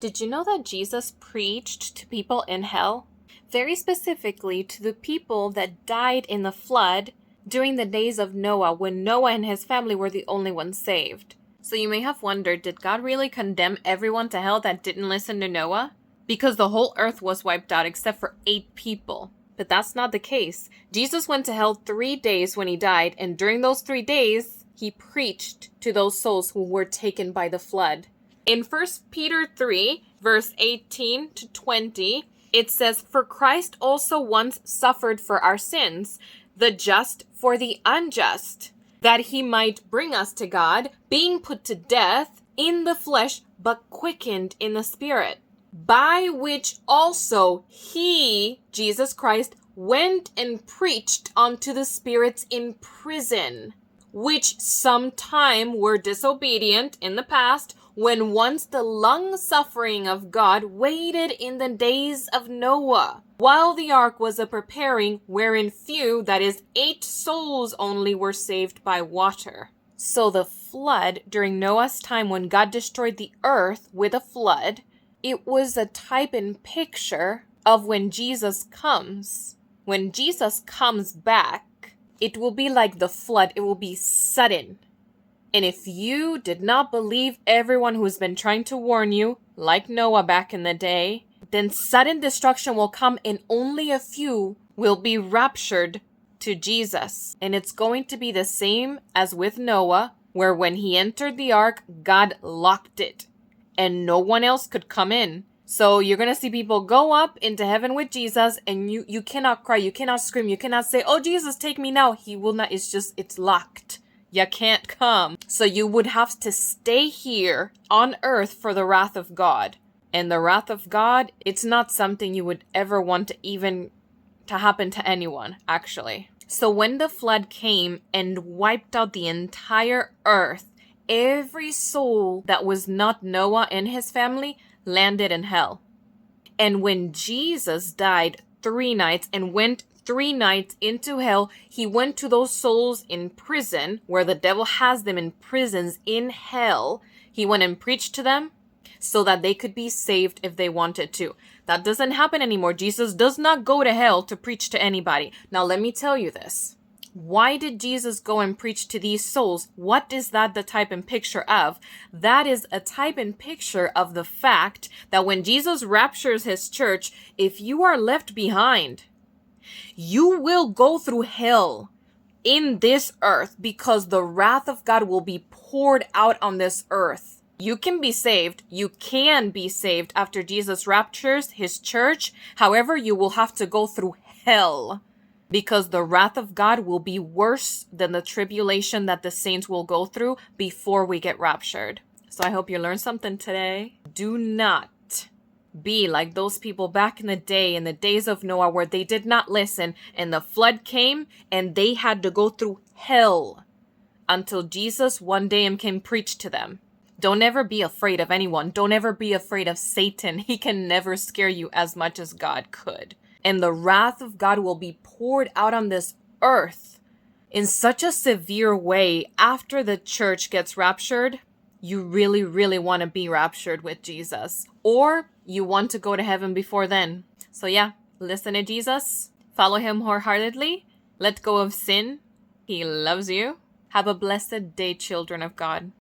Did you know that Jesus preached to people in hell? Very specifically to the people that died in the flood during the days of Noah, when Noah and his family were the only ones saved. So you may have wondered, did God really condemn everyone to hell that didn't listen to Noah? Because the whole earth was wiped out except for 8 people. But that's not the case. Jesus went to hell 3 days when he died, and during those 3 days, he preached to those souls who were taken by the flood. In 1 Peter 3, verse 18 to 20, it says, "For Christ also once suffered for our sins, the just for the unjust, that he might bring us to God, being put to death in the flesh, but quickened in the spirit, by which also he, Jesus Christ, went and preached unto the spirits in prison, which sometime were disobedient in the past, when once the long-suffering of God waited in the days of Noah, while the ark was a-preparing, wherein few, that is 8 souls only, were saved by water." So the flood during Noah's time, when God destroyed the earth with a flood, it was a type and picture of when Jesus comes. When Jesus comes back, it will be like the flood. It will be sudden. And if you did not believe everyone who's been trying to warn you, like Noah back in the day, then sudden destruction will come and only a few will be raptured to Jesus. And it's going to be the same as with Noah, where when he entered the ark, God locked it and no one else could come in. So you're going to see people go up into heaven with Jesus, and you cannot cry, you cannot scream, you cannot say, "Oh, Jesus, take me now." He will not. It's locked. You can't come. So you would have to stay here on earth for the wrath of God. And the wrath of God, it's not something you would ever want to happen to anyone, actually. So when the flood came and wiped out the entire earth, every soul that was not Noah and his family landed in hell. And when Jesus died 3 nights and went 3 nights into hell, he went to those souls in prison, where the devil has them in prisons in hell. He went and preached to them so that they could be saved if they wanted to. That doesn't happen anymore. Jesus does not go to hell to preach to anybody. Now, let me tell you this. Why did Jesus go and preach to these souls? What is that the type and picture of? That is a type and picture of the fact that when Jesus raptures his church, if you are left behind, you will go through hell in this earth, because the wrath of God will be poured out on this earth. You can be saved. You can be saved after Jesus raptures his church. However, you will have to go through hell, because the wrath of God will be worse than the tribulation that the saints will go through before we get raptured. So I hope you learned something today. Do not be like those people back in the days of Noah, where they did not listen and the flood came and they had to go through hell until Jesus one day came preach to them. Don't ever be afraid of anyone. Don't ever be afraid of Satan. He can never scare you as much as God could. And the wrath of God will be poured out on this earth in such a severe way after the church gets raptured. You really, really want to be raptured with Jesus, or you want to go to heaven before then. So yeah, listen to Jesus, follow him wholeheartedly, let go of sin. He loves you. Have a blessed day, children of God.